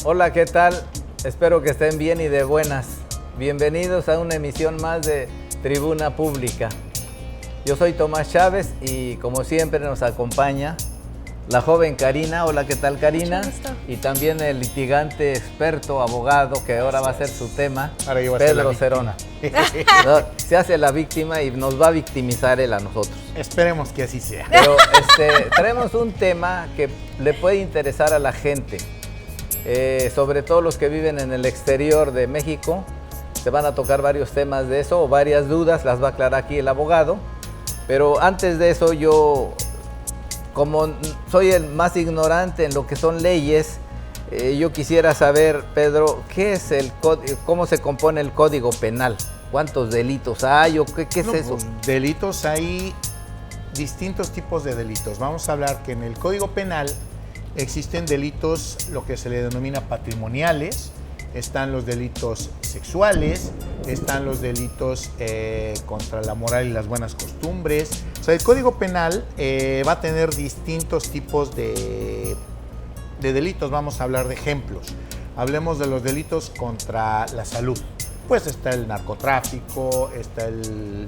Hola, ¿qué tal? Espero que estén bien y de buenas. Bienvenidos a una emisión más de Tribuna Pública. Yo soy Tomás Chávez y como siempre nos acompaña la joven Karina. Hola, ¿qué tal, Karina? Mucho gusto. Y también el litigante experto, abogado, que ahora va a ser su tema, Ahora yo voy a ser la Pedro víctima. Cerona. No, se hace la víctima y nos va a victimizar él a nosotros. Esperemos que así sea. Pero traemos un tema que le puede interesar a la gente, sobre todo los que viven en el exterior de México. Se van a tocar varios temas de eso o varias dudas, las va a aclarar aquí el abogado. Pero antes de eso, yo, como soy el más ignorante en lo que son leyes, yo quisiera saber, Pedro, ¿qué es cómo se compone el Código Penal? ¿Cuántos delitos hay o qué es eso? Pues, delitos, hay distintos tipos de delitos. Vamos a hablar que en el Código Penal existen delitos, lo que se le denomina patrimoniales, están los delitos sexuales, están los delitos contra la moral y las buenas costumbres. O sea, el Código Penal va a tener distintos tipos de delitos. Vamos a hablar de ejemplos. Hablemos de los delitos contra la salud. Pues está el narcotráfico,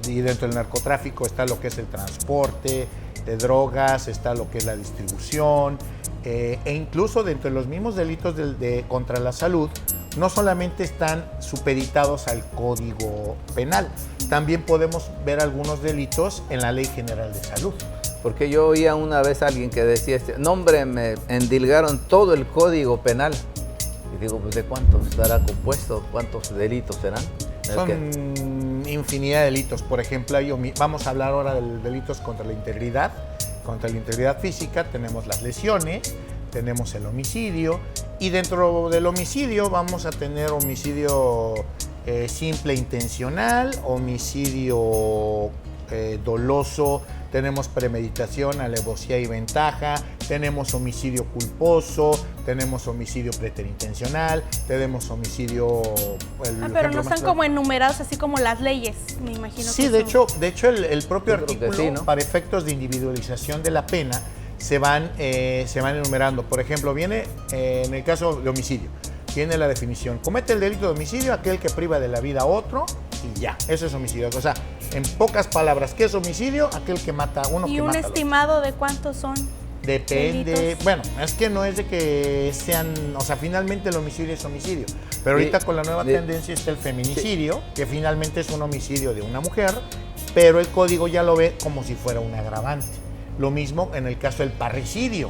y dentro del narcotráfico está lo que es el transporte de drogas, está lo que es la distribución, e incluso dentro de los mismos delitos contra la salud, no solamente están supeditados al Código Penal, también podemos ver algunos delitos en la Ley General de Salud. Porque yo oía una vez a alguien que decía, no hombre, me endilgaron todo el Código Penal. Y digo, pues ¿de cuántos estará compuesto? ¿Cuántos delitos serán? Son infinidad de delitos. Por ejemplo, vamos a hablar ahora de delitos contra la integridad física. Tenemos las lesiones, tenemos el homicidio, y dentro del homicidio vamos a tener homicidio simple intencional, homicidio doloso, tenemos premeditación, alevosía y ventaja, tenemos homicidio culposo, tenemos homicidio preterintencional, tenemos homicidio... Pero no están como enumerados así como las leyes, me imagino. Sí, que de hecho el propio Yo creo que artículo, sí, ¿no? para efectos de individualización de la pena, se van enumerando. Por ejemplo, viene en el caso de homicidio, viene la definición: comete el delito de homicidio aquel que priva de la vida a otro, y ya, eso es homicidio. O sea, en pocas palabras, ¿qué es homicidio? Aquel que mata a uno, ¿Y que un mata al otro. estimado de cuántos son? Depende, delitos? bueno, es que no es de que sean, o sea, finalmente el homicidio es homicidio, pero ahorita con la nueva tendencia está el feminicidio, que finalmente es un homicidio de una mujer, pero el código ya lo ve como si fuera un agravante. Lo mismo en el caso del parricidio.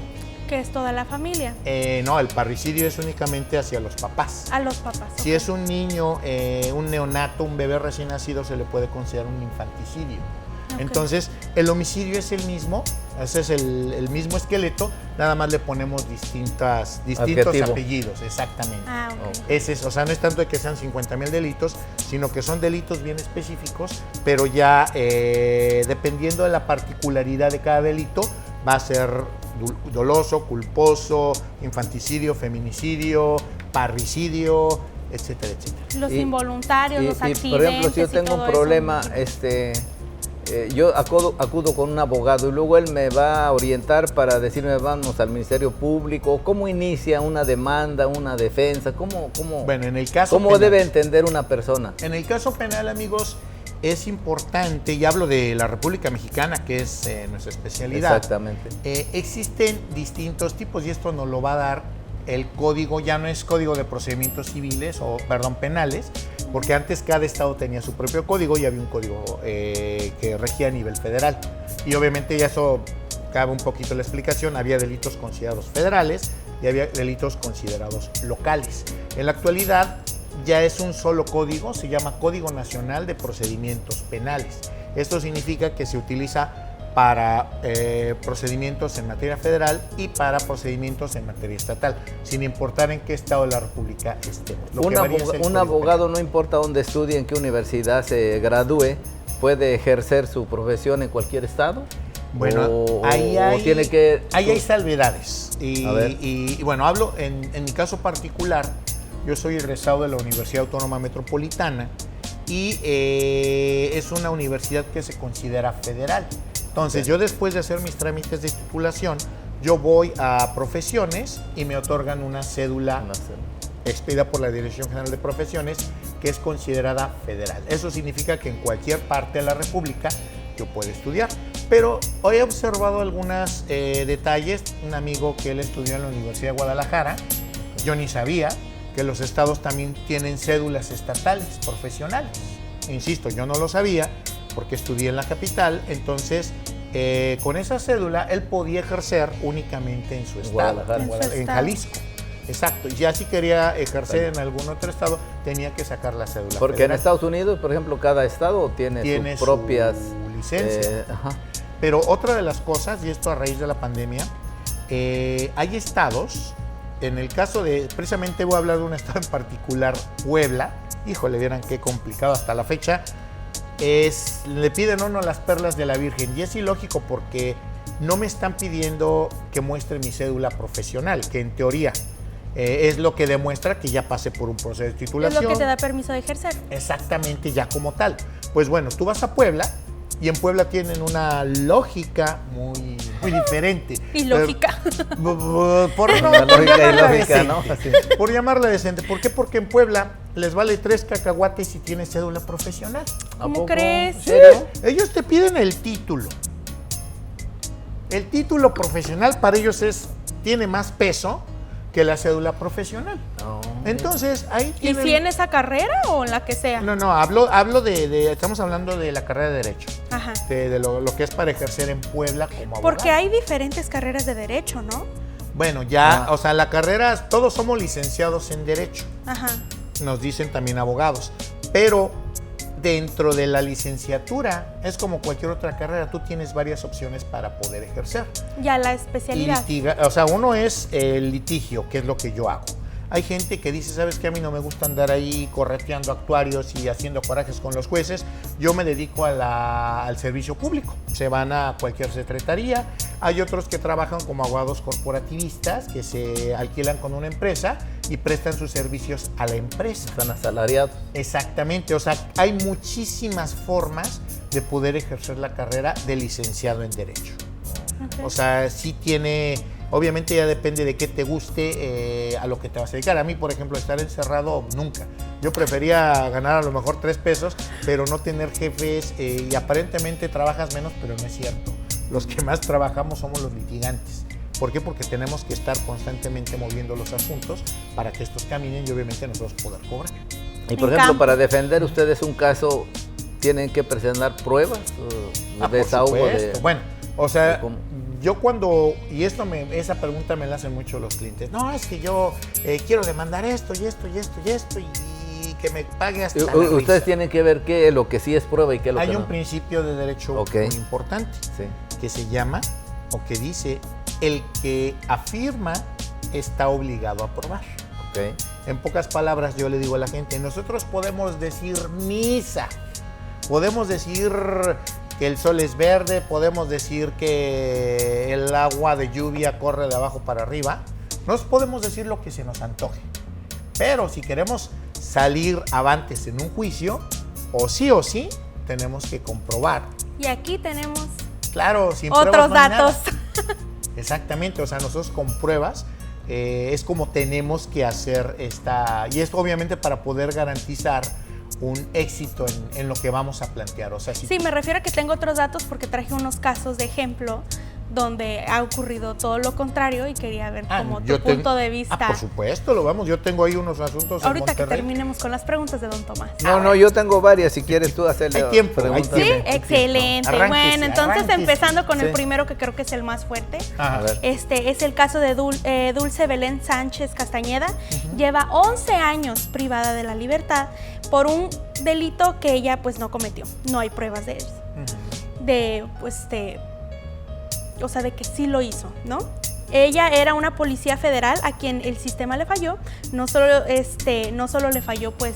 Que es toda la familia. No, el parricidio es únicamente hacia los papás. A los papás. Si ok. es un niño, un neonato, un bebé recién nacido, se le puede considerar un infanticidio. Ok. Entonces, el homicidio es el mismo, ese es el mismo esqueleto, nada más le ponemos distintos Adjetivo. apellidos, exactamente. Ah, ok. O sea, no es tanto de que sean 50,000 delitos, sino que son delitos bien específicos, pero ya dependiendo de la particularidad de cada delito, va a ser doloso, culposo, infanticidio, feminicidio, parricidio, etcétera, etcétera. Los involuntarios, los accidentes. Por ejemplo, si yo y tengo todo un problema, eso. yo acudo con un abogado y luego él me va a orientar para decirme vamos al Ministerio Público. ¿Cómo inicia una demanda, una defensa? ¿Cómo Bueno, en el caso ¿cómo penal, debe entender una persona? En el caso penal, amigos, es importante, y hablo de la República Mexicana, que es nuestra especialidad. Exactamente. Existen distintos tipos, y esto nos lo va a dar el código. Ya no es Código de Procedimientos Civiles, penales, porque antes cada estado tenía su propio código y había un código que regía a nivel federal. Y obviamente ya eso cabe un poquito la explicación, había delitos considerados federales y había delitos considerados locales. En la actualidad ya es un solo código, se llama Código Nacional de Procedimientos Penales. Esto significa que se utiliza para procedimientos en materia federal y para procedimientos en materia estatal, sin importar en qué estado de la República estemos. Un abogado, no importa dónde estudie, en qué universidad se gradúe, ¿puede ejercer su profesión en cualquier estado? Bueno, ahí hay salvedades. Y bueno, hablo en mi caso particular. Yo soy egresado de la Universidad Autónoma Metropolitana y es una universidad que se considera federal. Entonces, yo después de hacer mis trámites de titulación, yo voy a profesiones y me otorgan una cédula expedida por la Dirección General de Profesiones, que es considerada federal. Eso significa que en cualquier parte de la República yo puedo estudiar. Pero hoy he observado algunos detalles. Un amigo que él estudió en la Universidad de Guadalajara, yo ni sabía que los estados también tienen cédulas estatales profesionales. Insisto, yo no lo sabía porque estudié en la capital, entonces con esa cédula él podía ejercer únicamente en su estado, en Jalisco. Exacto, y ya si quería ejercer en algún otro estado, tenía que sacar la cédula porque federal. En Estados Unidos, por ejemplo, cada estado tiene sus propias licencias. Pero otra de las cosas, y esto a raíz de la pandemia, hay estados, en el caso de, precisamente voy a hablar de un estado en particular, Puebla, híjole, vieran qué complicado hasta la fecha, le piden a uno las perlas de la Virgen, y es ilógico porque no me están pidiendo que muestre mi cédula profesional, que en teoría es lo que demuestra que ya pasé por un proceso de titulación. Es lo que te da permiso de ejercer. Exactamente, ya como tal. Pues bueno, tú vas a Puebla y en Puebla tienen una lógica muy diferente. Ilógica. Por llamarla decente. ¿Por qué? Porque en Puebla les vale 3 cacahuates si tienes cédula profesional. ¿Cómo crees? Sí. Ellos te piden el título. El título profesional para ellos tiene más peso que la cédula profesional. Entonces, ahí tienen... ¿Y si en esa carrera o en la que sea? No, hablo de estamos hablando de la carrera de Derecho. Ajá. De lo que es para ejercer en Puebla como abogado. Porque hay diferentes carreras de Derecho, ¿no? Bueno, ya, o sea, la carrera, todos somos licenciados en Derecho. Ajá. Nos dicen también abogados. Pero dentro de la licenciatura, es como cualquier otra carrera, tú tienes varias opciones para poder ejercer. Ya la especialidad. O sea, uno es el litigio, que es lo que yo hago. Hay gente que dice, ¿sabes qué? A mí no me gusta andar ahí correteando actuarios y haciendo corajes con los jueces. Yo me dedico al servicio público. Se van a cualquier secretaría. Hay otros que trabajan como abogados corporativistas, que se alquilan con una empresa y prestan sus servicios a la empresa. Están asalariados. Exactamente. O sea, hay muchísimas formas de poder ejercer la carrera de licenciado en Derecho. Okay. O sea, sí tiene... Obviamente ya depende de qué te guste, a lo que te vas a dedicar. A mí, por ejemplo, estar encerrado, nunca. Yo prefería ganar a lo mejor 3 pesos, pero no tener jefes y aparentemente trabajas menos, pero no es cierto. Los que más trabajamos somos los litigantes. ¿Por qué? Porque tenemos que estar constantemente moviendo los asuntos para que estos caminen y obviamente nosotros poder cobrar. Y por ejemplo, para defender ustedes un caso, ¿tienen que presentar pruebas? Desahogo de... Bueno, o sea... Yo y esa pregunta me la hacen mucho los clientes. No, es que yo quiero demandar esto y esto y esto y esto y que me pague hasta la risa. Ustedes tienen que ver lo que sí es prueba y qué es lo que no. Hay un principio de derecho muy importante que se llama o que dice el que afirma está obligado a probar. En pocas palabras yo le digo a la gente, nosotros podemos decir misa, podemos decir... que el sol es verde, podemos decir que el agua de lluvia corre de abajo para arriba. Nos podemos decir lo que se nos antoje. Pero si queremos salir avantes en un juicio, o sí, tenemos que comprobar. Y aquí tenemos... Claro, sin otros pruebas no datos. Exactamente, o sea, nosotros con pruebas es como tenemos que hacer y esto obviamente para poder garantizar un éxito en lo que vamos a plantear. O sea, sí, me refiero a que tengo otros datos porque traje unos casos de ejemplo donde ha ocurrido todo lo contrario y quería ver como tu punto de vista. Por supuesto, lo vamos. Yo tengo ahí unos asuntos ahorita en Monterrey. Que terminemos con las preguntas de don Tomás. No, yo tengo varias. Si quieres tú hacerle preguntas. Sí, excelente. Arránquese, entonces empezando con el primero que creo que es el más fuerte. Es el caso de Dulce Belén Sánchez Castañeda. Lleva 11 años privada de la libertad por un delito que ella pues no cometió. No hay pruebas de eso. O sea, de que sí lo hizo, ¿no? Ella era una policía federal a quien el sistema le falló, no solo le falló pues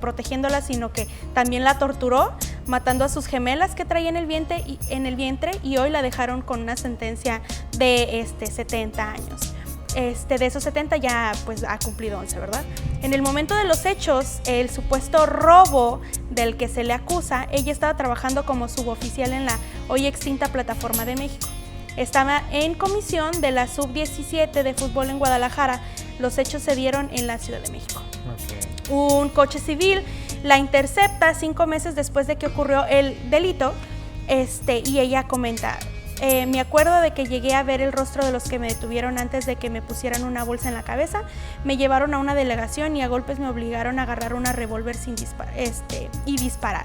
protegiéndola, sino que también la torturó, matando a sus gemelas que traía en el vientre y hoy la dejaron con una sentencia de 70 años. De esos 70 ya pues ha cumplido 11, ¿verdad? En el momento de los hechos, el supuesto robo del que se le acusa, ella estaba trabajando como suboficial en la hoy extinta Plataforma de México. Estaba en comisión de la Sub-17 de fútbol en Guadalajara. Los hechos se dieron en la Ciudad de México. Okay. Un coche civil la intercepta 5 meses después de que ocurrió el delito, y ella comenta: me acuerdo de que llegué a ver el rostro de los que me detuvieron antes de que me pusieran una bolsa en la cabeza. Me llevaron a una delegación y a golpes me obligaron a agarrar una revólver y disparar.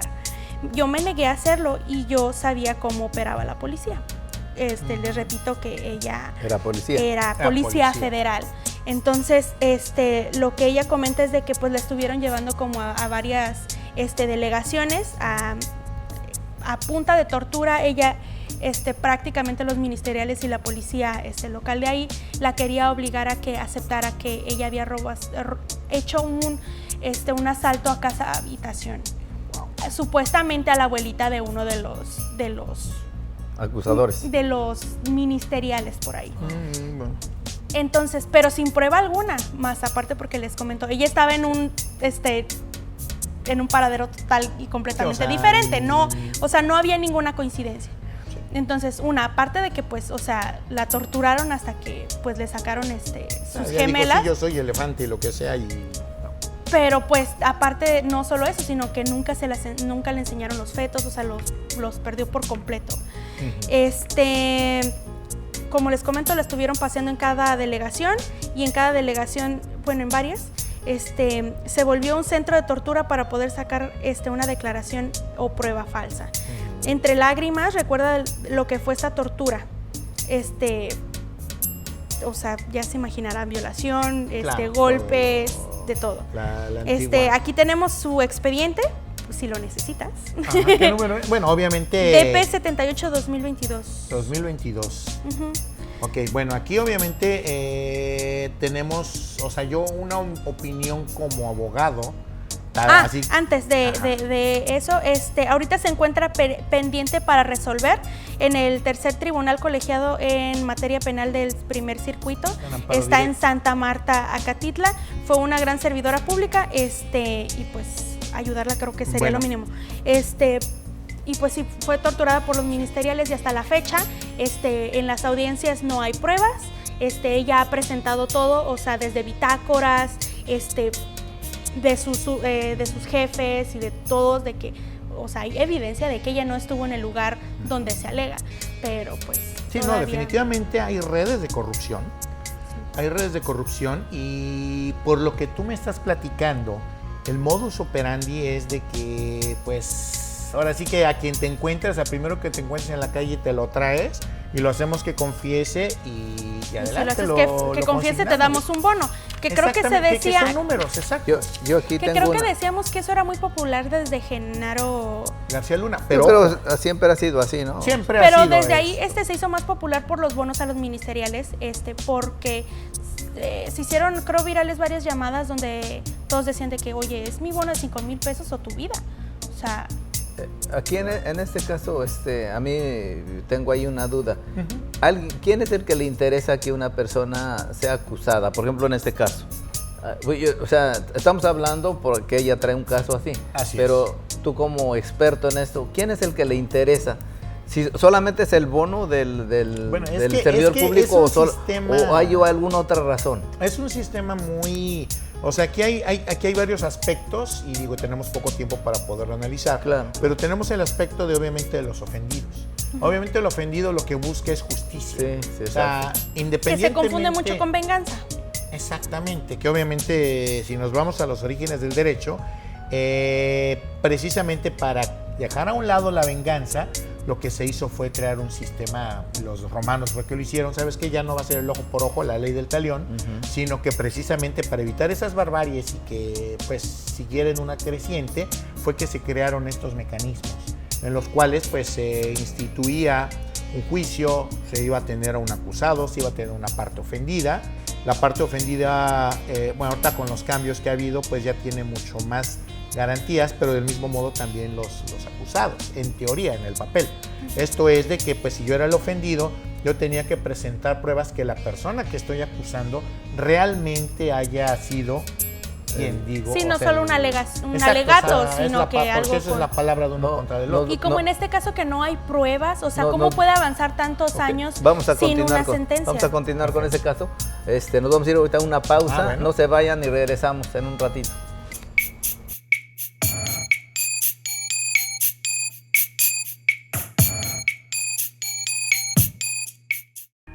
Yo me negué a hacerlo y yo sabía cómo operaba la policía. Les repito que ella era policía federal. Entonces, lo que ella comenta es de que pues la estuvieron llevando como a varias delegaciones a punta de tortura. Ella prácticamente los ministeriales y la policía local de ahí la quería obligar a que aceptara que ella había hecho un asalto a casa habitación, supuestamente a la abuelita de uno de los acusadores, de los ministeriales por ahí. Entonces, pero sin prueba alguna, más aparte porque les comento, ella estaba en un paradero total y completamente diferente, no había ninguna coincidencia. Entonces, aparte de que pues, la torturaron hasta que pues le sacaron sus gemelas. Dijo, sí, yo soy elefante y lo que sea y... Pero pues aparte no solo eso, sino que nunca le enseñaron los fetos, los perdió por completo. Como les comento, la estuvieron paseando en cada delegación y en cada delegación, en varias, se volvió un centro de tortura para poder sacar una declaración o prueba falsa. Entre lágrimas recuerda lo que fue esta tortura. Ya se imaginarán, violación, claro, golpes, de todo. La aquí tenemos su expediente, si lo necesitas. Ajá, ¿qué número? Bueno, obviamente... DP 78-2022. 2022. Ok, bueno, aquí obviamente tenemos, yo una opinión como abogado. Así. Antes de eso, ahorita se encuentra pendiente para resolver en el tercer tribunal colegiado en materia penal del primer circuito. Está en Santa Marta, Acatitla. Fue una gran servidora pública, y pues ayudarla creo que sería lo mínimo. Y pues sí, fue torturada por los ministeriales y hasta la fecha, en las audiencias no hay pruebas. Ella ha presentado todo, desde bitácoras, de sus jefes y de todos, de que, hay evidencia de que ella no estuvo en el lugar donde se alega, pero pues sí, todavía... No, definitivamente hay redes de corrupción, hay redes de corrupción y por lo que tú me estás platicando, el modus operandi es de que, pues, ahora sí que a quien te encuentres, al primero que te encuentres en la calle te lo traes y lo hacemos que confiese y adelante. Si lo haces que confiese, te damos un bono. Que creo que se decía... Que son números, exacto. Yo aquí que creo que decíamos que eso era muy popular desde Genaro García Luna. Pero siempre ha sido así, ¿no? Siempre ha sido. Pero desde ahí se hizo más popular por los bonos a los ministeriales, porque se hicieron, creo, virales varias llamadas donde todos decían de que, oye, es mi bono de 5,000 pesos o tu vida. Aquí en este caso, a mí tengo ahí una duda. ¿Quién es el que le interesa que una persona sea acusada? Por ejemplo, en este caso. Estamos hablando porque ella trae un caso así. Pero tú como experto en esto, ¿quién es el que le interesa? Si solamente es el bono del servidor público o hay alguna otra razón. Es un sistema muy... aquí hay varios aspectos y tenemos poco tiempo para poderlo analizar. Claro. Pero tenemos el aspecto de los ofendidos. Obviamente el ofendido lo que busca es justicia. Sí, independientemente... Que se confunde mucho con venganza. Exactamente, que obviamente si nos vamos a los orígenes del derecho, precisamente para dejar a un lado la venganza, lo que se hizo fue crear un sistema, los romanos, porque lo hicieron, ¿sabes qué? Ya no va a ser el ojo por ojo, la ley del talión, sino que precisamente para evitar esas barbaries y que pues siguieran una creciente, fue que se crearon estos mecanismos, en los cuales pues se instituía un juicio, se iba a tener a un acusado, se iba a tener una parte ofendida. La parte ofendida, ahorita con los cambios que ha habido, pues ya tiene mucho más garantías, pero del mismo modo también los acusados, en teoría, en el papel. Esto es de que, pues si yo era el ofendido, yo tenía que presentar pruebas que la persona que estoy acusando realmente haya sido digo. Sí, no solo un alegato, sino que algo... Porque esa es la palabra de uno contra el otro. Y como en este caso que no hay pruebas, o sea, ¿cómo puede avanzar tantos años sin una sentencia? Vamos a continuar con ese caso. Nos vamos a ir ahorita a una pausa. Bueno. No se vayan y regresamos en un ratito.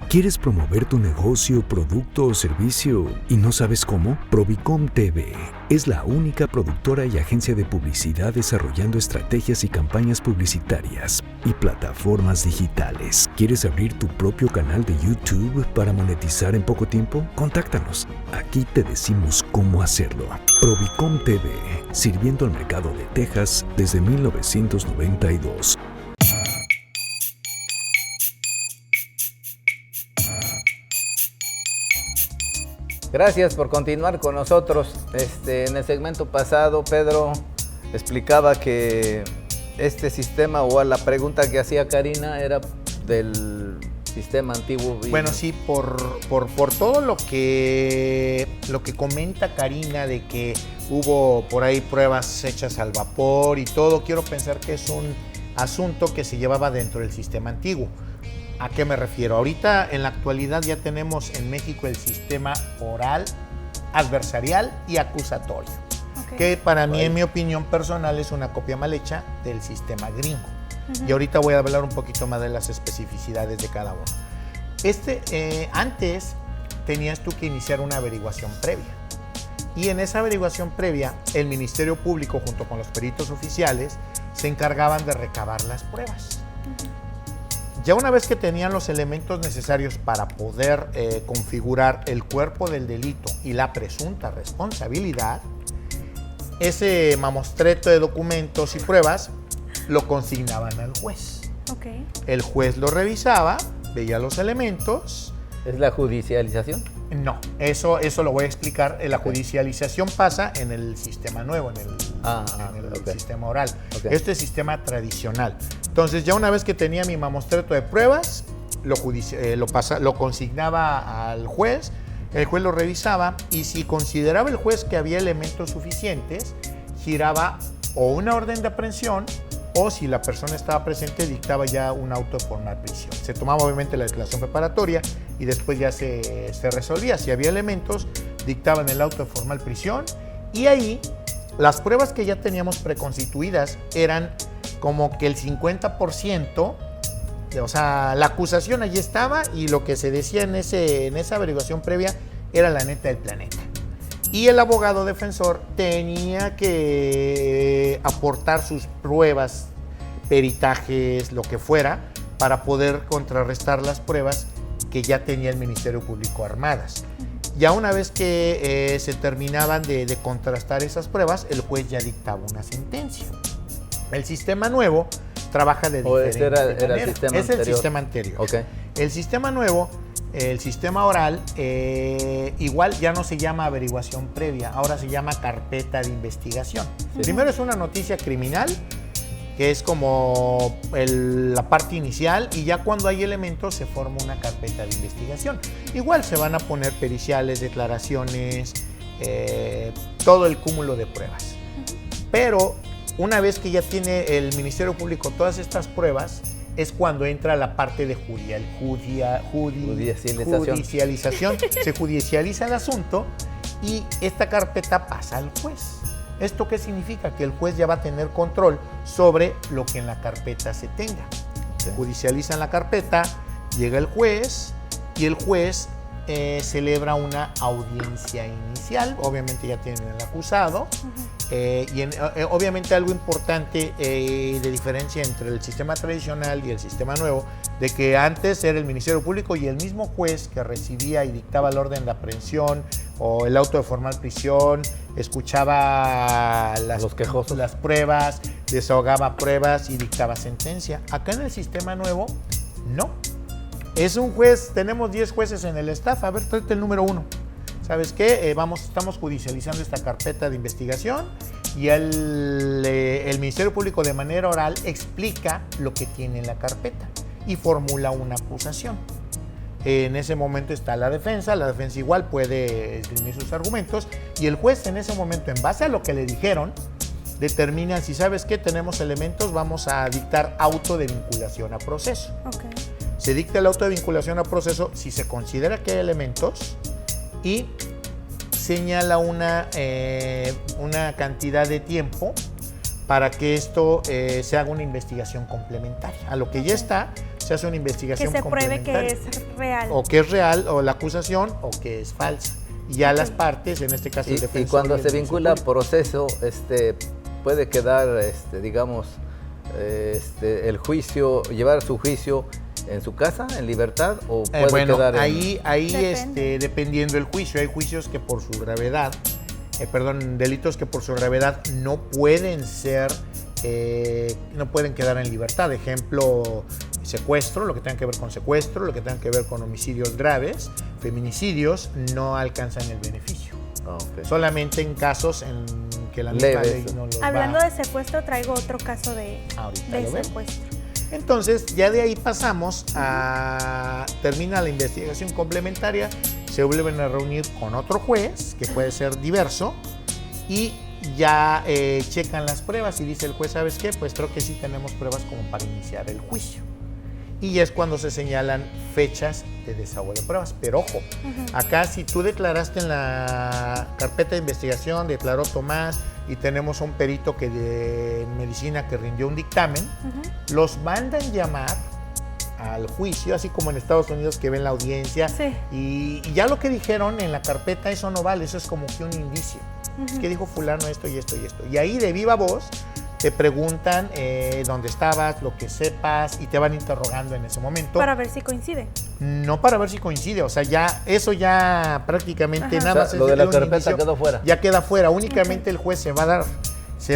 ¿Quieres promover tu negocio, producto o servicio y no sabes cómo? Provicom TV es la única productora y agencia de publicidad desarrollando estrategias y campañas publicitarias y plataformas digitales. ¿Quieres abrir tu propio canal de YouTube para monetizar en poco tiempo? Contáctanos. Aquí te decimos cómo hacerlo. Provicom TV, sirviendo al mercado de Texas desde 1992. Gracias por continuar con nosotros. En el segmento pasado, Pedro explicaba que este sistema, o la pregunta que hacía Karina, era del sistema antiguo. Bueno, sí, por todo lo que comenta Karina de que hubo por ahí pruebas hechas al vapor y todo, quiero pensar que es un asunto que se llevaba dentro del sistema antiguo. ¿A qué me refiero? Ahorita, en la actualidad, ya tenemos en México el sistema oral, adversarial y acusatorio, que para mí, en mi opinión personal, es una copia mal hecha del sistema gringo. Y ahorita voy a hablar un poquito más de las especificidades de cada uno. Antes tenías tú que iniciar una averiguación previa. Y en esa averiguación previa, el Ministerio Público, junto con los peritos oficiales, se encargaban de recabar las pruebas. Ya una vez que tenían los elementos necesarios para poder configurar el cuerpo del delito y la presunta responsabilidad, ese mamostreto de documentos y pruebas lo consignaban al juez. El juez lo revisaba, veía los elementos. ¿Es la judicialización? No, eso lo voy a explicar. La judicialización pasa en el sistema nuevo, en el sistema oral. Este es sistema tradicional. Entonces, ya una vez que tenía mi mamostreto de pruebas, lo consignaba al juez, el juez lo revisaba y si consideraba el juez que había elementos suficientes, giraba o una orden de aprehensión o si la persona estaba presente, dictaba ya un auto de formal prisión. Se tomaba obviamente la declaración preparatoria y después ya se resolvía. Si había elementos, dictaban el auto de formal prisión y ahí las pruebas que ya teníamos preconstituidas eran como que el 50%, o sea, la acusación allí estaba y lo que se decía en esa averiguación previa era la neta del planeta. Y el abogado defensor tenía que aportar sus pruebas, peritajes, lo que fuera, para poder contrarrestar las pruebas que ya tenía el Ministerio Público armadas. Ya una vez que se terminaban de contrastar esas pruebas, el juez ya dictaba una sentencia. El sistema nuevo trabaja de diferente manera. Es el sistema anterior. El sistema nuevo, el sistema oral, igual ya no se llama averiguación previa, ahora se llama carpeta de investigación. Primero es una noticia criminal, que es como la parte inicial, y ya cuando hay elementos se forma una carpeta de investigación. Igual se van a poner periciales, declaraciones, todo el cúmulo de pruebas. Pero una vez que ya tiene el Ministerio Público todas estas pruebas, es cuando entra la parte de judicialización. Se judicializa el asunto y esta carpeta pasa al juez. ¿Esto qué significa? Que el juez ya va a tener control sobre lo que en la carpeta se tenga. Se judicializa la carpeta, llega el juez y el juez celebra una audiencia inicial. Obviamente ya tienen el acusado. Obviamente algo importante de diferencia entre el sistema tradicional y el sistema nuevo, de que antes era el Ministerio Público y el mismo juez que recibía y dictaba la orden de aprehensión o el auto de formal prisión, escuchaba las pruebas, desahogaba pruebas y dictaba sentencia. Acá en el sistema nuevo, no. Es un juez, tenemos 10 jueces en el staff, a ver, tráete el número 1. ¿Sabes qué? Estamos judicializando esta carpeta de investigación y el Ministerio Público de manera oral explica lo que tiene en la carpeta y formula una acusación. En ese momento está la defensa igual puede esgrimir sus argumentos y el juez en ese momento, en base a lo que le dijeron, determina si sabes qué, tenemos elementos, vamos a dictar auto de vinculación a proceso. Okay. Se dicta el auto de vinculación a proceso si se considera que hay elementos y señala una cantidad de tiempo para que esto se haga una investigación complementaria. A lo que ya está, se hace una investigación complementaria. Que se pruebe que es real. O que es real, o la acusación, o que es falsa. Y ya las partes, en este caso el defensor. Y cuando se vincula a proceso, puede quedar, digamos, el juicio, llevar su juicio en su casa, en libertad, o puede quedar en... Ahí dependiendo del juicio, hay juicios que por su gravedad, delitos que por su gravedad no pueden ser, no pueden quedar en libertad. Ejemplo, secuestro, lo que tenga que ver con secuestro, lo que tenga que ver con homicidios graves, feminicidios, no alcanzan el beneficio. Okay. Solamente en casos en que la misma ley no los Hablando de secuestro, traigo otro caso de secuestro. Entonces, ya de ahí pasamos a... Termina la investigación complementaria, se vuelven a reunir con otro juez, que puede ser diverso, y ya checan las pruebas y dice el juez, ¿sabes qué? Pues creo que sí tenemos pruebas como para iniciar el juicio. Y ya es cuando se señalan fechas de desahogo de pruebas. Pero ojo, acá si tú declaraste en la carpeta de investigación, declaró Tomás, y tenemos a un perito de medicina que rindió un dictamen, los mandan llamar al juicio, así como en Estados Unidos que ven la audiencia, y ya lo que dijeron en la carpeta, eso no vale, eso es como que un indicio. Es que dijo fulano esto y esto y esto. Y ahí de viva voz te preguntan dónde estabas, lo que sepas, y te van interrogando en ese momento. Para ver si coincide. No para ver si coincide, o sea, eso ya prácticamente nada más. Lo de la carpeta quedó fuera. Ya queda fuera, únicamente el juez se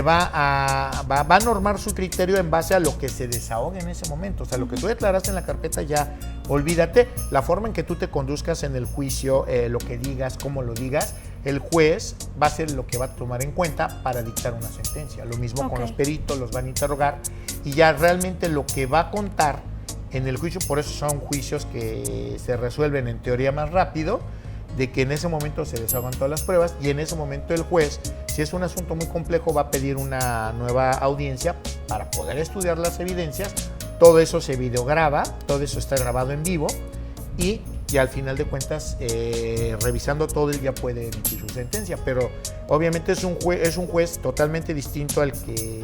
va a normar su criterio en base a lo que se desahogue en ese momento. O sea, lo que tú declaraste en la carpeta ya, olvídate. La forma en que tú te conduzcas en el juicio, lo que digas, cómo lo digas, el juez va a ser lo que va a tomar en cuenta para dictar una sentencia. Lo mismo con los peritos, los van a interrogar y ya realmente lo que va a contar en el juicio, por eso son juicios que se resuelven en teoría más rápido, de que en ese momento se desahogan todas las pruebas y en ese momento el juez, si es un asunto muy complejo, va a pedir una nueva audiencia para poder estudiar las evidencias. Todo eso se videograba, todo eso está grabado en vivo y al final de cuentas, revisando todo, él ya puede emitir su sentencia. Pero obviamente es un juez totalmente distinto al que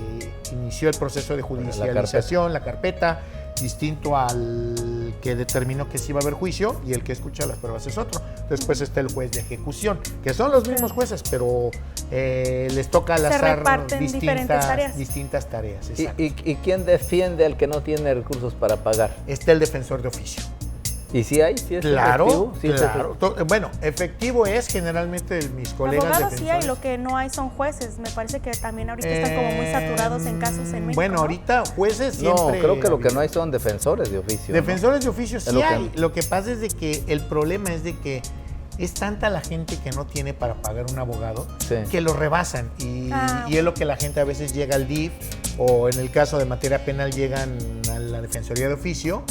inició el proceso de judicialización, la carpeta, distinto al que determinó que sí iba a haber juicio, y el que escucha las pruebas es otro. Después está el juez de ejecución, que son los mismos jueces, pero les toca al azar distintas tareas. ¿Y quién defiende al que no tiene recursos para pagar? Está el defensor de oficio. ¿Y si hay? ¿Sí es efectivo? ¿Sí claro. Bueno, efectivo es generalmente mis colegas abogados defensores. Sí hay, lo que no hay son jueces. Me parece que también ahorita están como muy saturados en casos en México. Bueno, ahorita jueces siempre... No, creo que lo que no hay son defensores de oficio. Defensores de oficio sí hay. Lo que pasa es de que el problema es de que es tanta la gente que no tiene para pagar un abogado que lo rebasan. Y es lo que la gente a veces llega al DIF, o en el caso de materia penal llegan a la Defensoría de Oficio.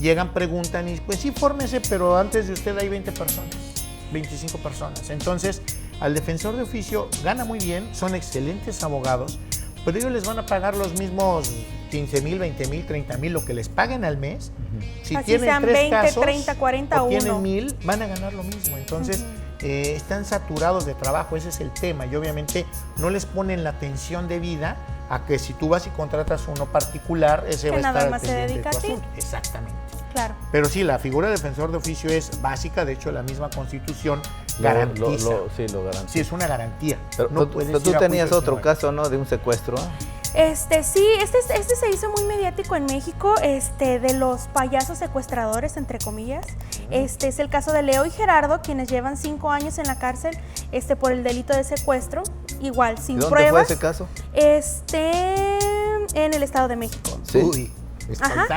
Llegan, preguntan y pues sí, fórmese, pero antes de usted hay 20 personas, 25 personas. Entonces, al defensor de oficio gana muy bien, son excelentes abogados, pero ellos les van a pagar los mismos 15,000, 20,000, 30,000, lo que les paguen al mes. Si así tienen sean 3 20, casos 30, 40 o o tienen 1. 1,000, van a ganar lo mismo. Entonces, están saturados de trabajo, ese es el tema. Y obviamente no les ponen la atención debida a que si tú vas y contratas uno particular, ese va a estar al pendiente de tu asunto. Exactamente. Claro. Pero sí, la figura de defensor de oficio es básica, de hecho la misma Constitución garantiza. Sí, lo garantiza. Sí, es una garantía. Pero, no pero tú tenías otro caso, ¿no? De un secuestro. Sí, este se hizo muy mediático en México, de los payasos secuestradores, entre comillas. Este es el caso de Leo y Gerardo, quienes llevan 5 años en la cárcel, por el delito de secuestro, igual, sin pruebas. ¿Dónde fue ese caso? En el Estado de México. Sí. Uy,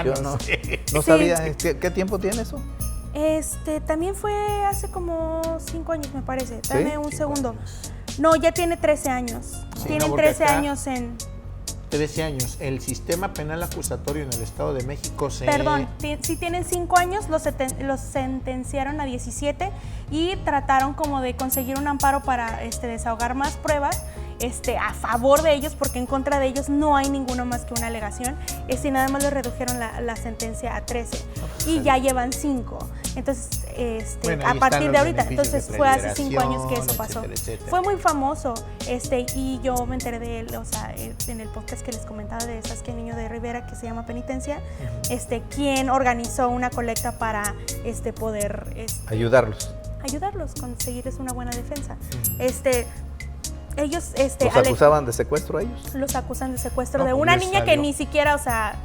yo no sabía. ¿Qué tiempo tiene eso? También fue hace como 5 años, me parece. Dame un segundo. No, ya tiene 13 años. Sí, Tienen 13 años en... 13 años. El sistema penal acusatorio en el Estado de México Perdón, si tienen 5 años, los sentenciaron a 17 y trataron como de conseguir un amparo para desahogar más pruebas a favor de ellos, porque en contra de ellos no hay ninguno más que una alegación. Y nada más les redujeron la sentencia a 13 y ya llevan 5. Entonces, a partir de ahorita, entonces fue hace 5 años que eso pasó. Etcétera. Fue muy famoso, y yo me enteré de él, o sea, en el podcast que les comentaba de Saskia Niño de Rivera, que se llama Penitencia, quien organizó una colecta para poder ayudarlos, conseguirles una buena defensa. Ellos ¿los acusaban de secuestro a ellos? Los acusan de secuestro de una niña que ni siquiera, o sea,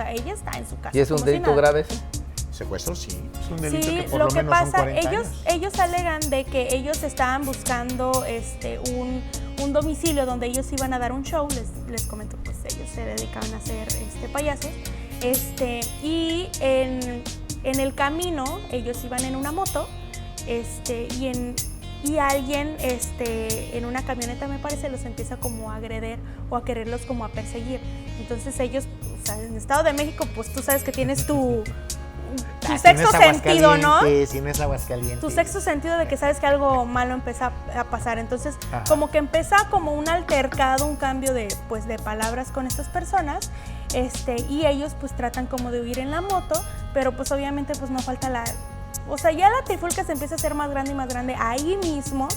ella está en su casa. ¿Y es un delito grave ese? Secuestro, sí. Es un delito sí, que por lo que menos pasa, son 40 años. Ellos alegan de que ellos estaban buscando un domicilio donde ellos iban a dar un show. Les comento, pues ellos se dedicaban a ser payasos. Y en el camino ellos iban en una moto, y alguien en una camioneta, me parece, los empieza como a agredir o a quererlos como a perseguir. Entonces ellos, o sea, en el Estado de México, pues tú sabes que tienes tu sexto sentido, ¿no? Si no es Aguascalientes. Tu sexto sentido de que sabes que algo malo empieza a pasar. Entonces, como que empieza como un altercado, un cambio de palabras con estas personas, y ellos pues tratan como de huir en la moto, pero pues obviamente pues no falta o sea, ya la trifulca se empieza a hacer más grande ahí mismo,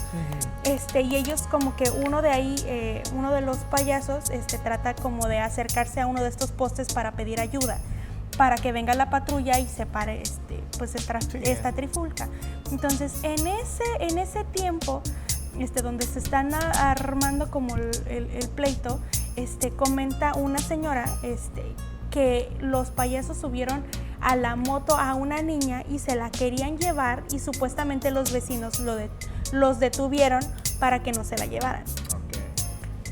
y ellos como que uno de los payasos trata como de acercarse a uno de estos postes para pedir ayuda, para que venga la patrulla y separe esta trifulca. Entonces, en ese tiempo, donde se están armando como el pleito, comenta una señora que los payasos subieron a la moto a una niña y se la querían llevar, y supuestamente los vecinos los detuvieron para que no se la llevaran.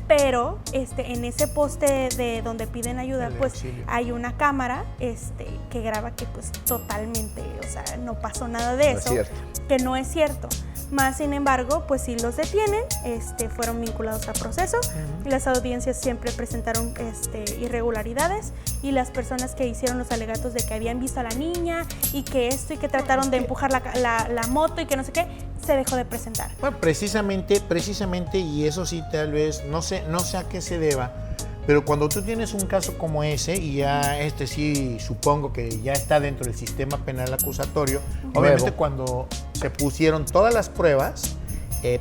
Pero en ese poste de donde piden ayuda, pues hay una cámara que graba que pues totalmente, o sea, no pasó nada de eso, que no es cierto. Más sin embargo, pues sí los detienen, fueron vinculados a proceso. Las audiencias siempre presentaron irregularidades, y las personas que hicieron los alegatos de que habían visto a la niña y que y que trataron de empujar la moto y que no sé qué, se dejó de presentar. Bueno, precisamente, y eso sí tal vez, no sé a qué se deba, pero cuando tú tienes un caso como ese, y ya sí supongo que ya está dentro del sistema penal acusatorio, obviamente cuando se pusieron todas las pruebas,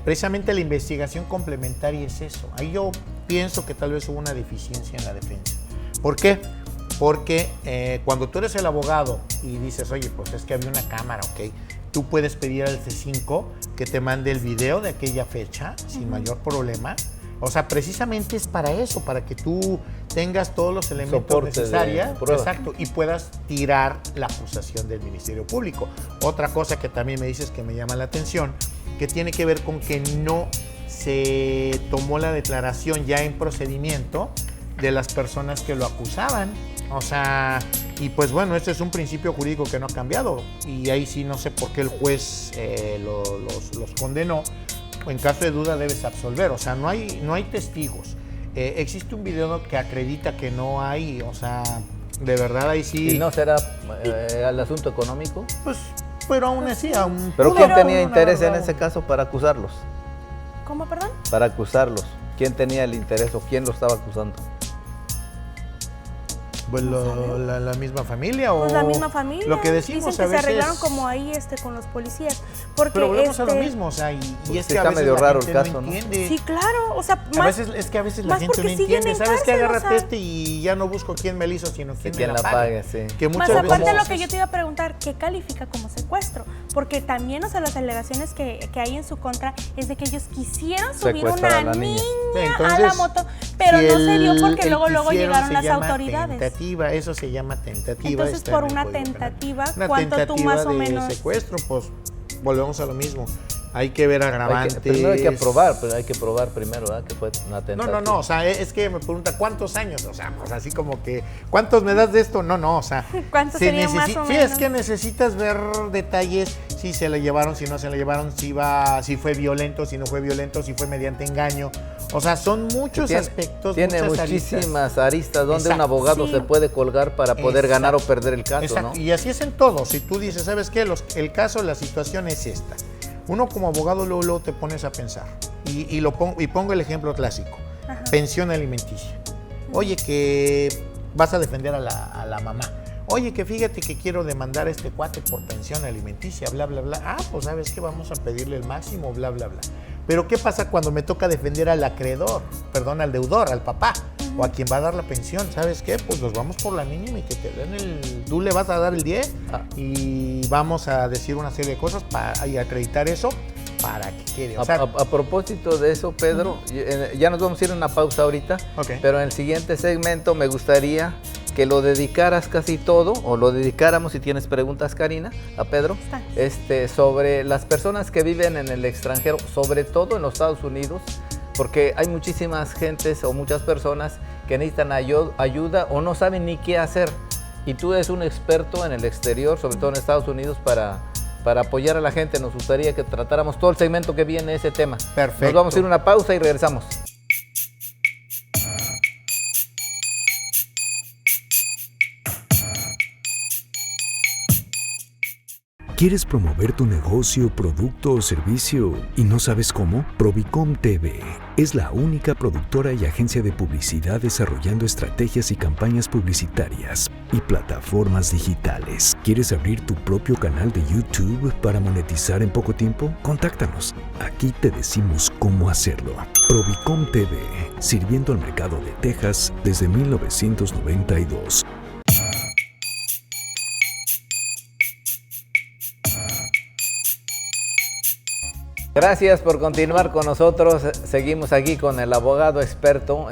precisamente la investigación complementaria es eso. Ahí yo pienso que tal vez hubo una deficiencia en la defensa. ¿Por qué? Porque cuando tú eres el abogado y dices, oye, pues es que había una cámara, ok, tú puedes pedir al C5 que te mande el video de aquella fecha sin mayor problema. O sea, precisamente es para eso, para que tú tengas todos los elementos necesarios, exacto, y puedas tirar la acusación del Ministerio Público. Otra cosa que también me dices que me llama la atención, que tiene que ver con que no se tomó la declaración ya en procedimiento de las personas que lo acusaban. O sea, y pues bueno, este es un principio jurídico que no ha cambiado, y ahí sí no sé por qué el juez los condenó. En caso de duda debes absolver, o sea, no hay testigos. Existe un video que acredita que no hay, o sea, de verdad ahí sí. ¿Y no será el asunto económico? Pues, pero aún así, ¿Pero quién tenía interés en ese caso para acusarlos? ¿Cómo, perdón? Para acusarlos. ¿Quién tenía el interés o quién lo estaba acusando? Pues la misma familia, pues la misma familia. Lo que decimos dicen que a veces, se arreglaron como ahí con los policías. Porque pero volvemos a lo mismo, o sea, y es que está a veces medio raro el caso, no entiende. Sí, claro, o sea, a veces la gente no entiende, ¿sabes qué? Agárrate y ya no busco quién me lo hizo, sino quién la pague. Sí. Que más aparte de lo que yo te iba a preguntar, ¿qué califica como secuestro? Porque también, o sea, las alegaciones que hay en su contra es de que ellos quisieron subir una niña a la moto, pero no se dio porque luego llegaron las autoridades. Tentativa, eso se llama tentativa. Entonces, por una tentativa, ¿cuánto tú más o menos? Secuestro, pues volvemos a lo mismo. Hay que ver agravantes. Primero hay que probar, pero hay que probar primero, ¿verdad? Que fue una tentativa. No, o sea, es que me pregunta ¿cuántos años? O sea, pues así como que, ¿cuántos me das de esto? No, o sea. ¿Cuántos sería más o menos? Sí, es que necesitas ver detalles, si se la llevaron, si no se la llevaron, si fue violento, si no fue violento, si fue mediante engaño. O sea, son muchos aspectos, tiene muchísimas aristas donde un abogado se puede colgar para poder ganar o perder el caso, ¿no? Y así es en todo. Si tú dices, ¿sabes qué? El caso, la situación es esta. Uno como abogado luego te pones a pensar. Y pongo el ejemplo clásico. Ajá. Pensión alimenticia. Oye, que vas a defender a la mamá. Oye, que fíjate que quiero demandar a este cuate por pensión alimenticia, bla, bla, bla. Ah, pues ¿sabes qué? Vamos a pedirle el máximo, bla, bla, bla. Pero ¿qué pasa cuando me toca defender al acreedor? Perdón, al deudor, al papá, o a quien va a dar la pensión. ¿Sabes qué? Pues nos vamos por la mínima y que te den tú le vas a dar el 10 y vamos a decir una serie de cosas y acreditar eso para que quede. O sea, a propósito de eso, Pedro, ya nos vamos a ir a una pausa ahorita, pero en el siguiente segmento me gustaría que lo dedicaras casi todo, o lo dedicáramos, si tienes preguntas, Karina, a Pedro, sobre las personas que viven en el extranjero, sobre todo en los Estados Unidos, porque hay muchísimas gentes o muchas personas que necesitan ayuda o no saben ni qué hacer. Y tú eres un experto en el exterior, sobre todo en Estados Unidos, para apoyar a la gente. Nos gustaría que tratáramos todo el segmento que viene ese tema. Perfecto. Nos vamos a ir a una pausa y regresamos. ¿Quieres promover tu negocio, producto o servicio y no sabes cómo? Provicom TV es la única productora y agencia de publicidad desarrollando estrategias y campañas publicitarias y plataformas digitales. ¿Quieres abrir tu propio canal de YouTube para monetizar en poco tiempo? Contáctanos. Aquí te decimos cómo hacerlo. Provicom TV, sirviendo al mercado de Texas desde 1992. Gracias por continuar con nosotros. Seguimos aquí con el abogado experto,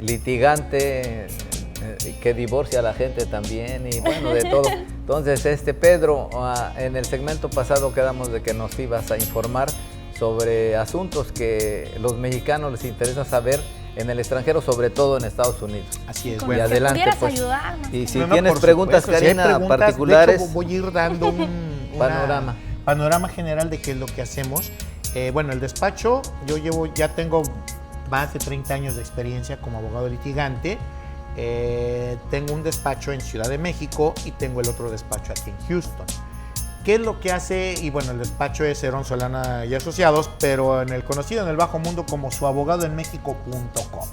litigante, que divorcia a la gente también y bueno, de todo. Entonces, Pedro, en el segmento pasado quedamos de que nos ibas a informar sobre asuntos que los mexicanos les interesa saber en el extranjero, sobre todo en Estados Unidos. Así es. Y adelante, pues. Ayudarnos. Y si tienes preguntas, Karina, si particulares, de hecho, voy a ir dando un panorama general de qué es lo que hacemos. Bueno, el despacho, ya tengo más de 30 años de experiencia como abogado litigante. Tengo un despacho en Ciudad de México y tengo el otro despacho aquí en Houston. ¿Qué es lo que hace? Y bueno, el despacho es Herón Solana y Asociados, pero conocido en el bajo mundo como suabogadoenmexico.com.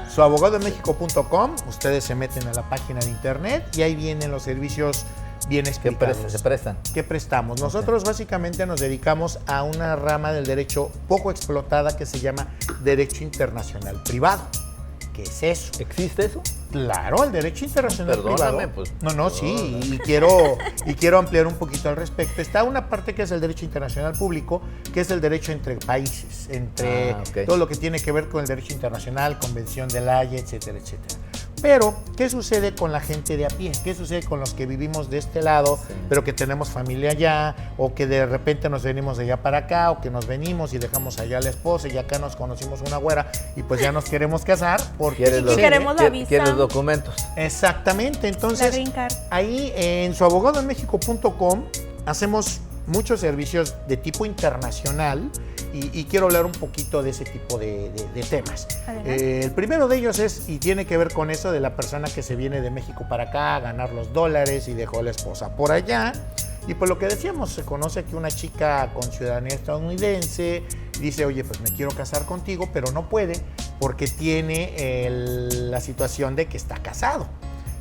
Suabogadoenmexico.com, ustedes se meten a la página de internet y ahí vienen los servicios bien explicados. ¿Se prestan? ¿Qué prestamos? Nosotros básicamente nos dedicamos a una rama del derecho poco explotada que se llama derecho internacional privado. ¿Qué es eso? ¿Existe eso? Claro, el derecho internacional privado. Pues. Sí, y quiero ampliar un poquito al respecto. Está una parte que es el derecho internacional público, que es el derecho entre países, entre todo lo que tiene que ver con el derecho internacional, Convención de La Haya, etcétera, etcétera. Pero, ¿qué sucede con la gente de a pie? ¿Qué sucede con los que vivimos de este lado, pero que tenemos familia allá, o que de repente nos venimos de allá para acá, o que nos venimos y dejamos allá a la esposa y acá nos conocimos una güera y pues ya nos queremos casar porque queremos la visa? ¿Quieres documentos? Exactamente, entonces ahí en suabogadoenmexico.com hacemos muchos servicios de tipo internacional y quiero hablar un poquito de ese tipo de temas. El primero de ellos y tiene que ver con eso de la persona que se viene de México para acá a ganar los dólares y dejó a la esposa por allá. Y por lo que decíamos, se conoce que una chica con ciudadanía estadounidense dice, oye, pues me quiero casar contigo, pero no puede porque tiene la situación de que está casado.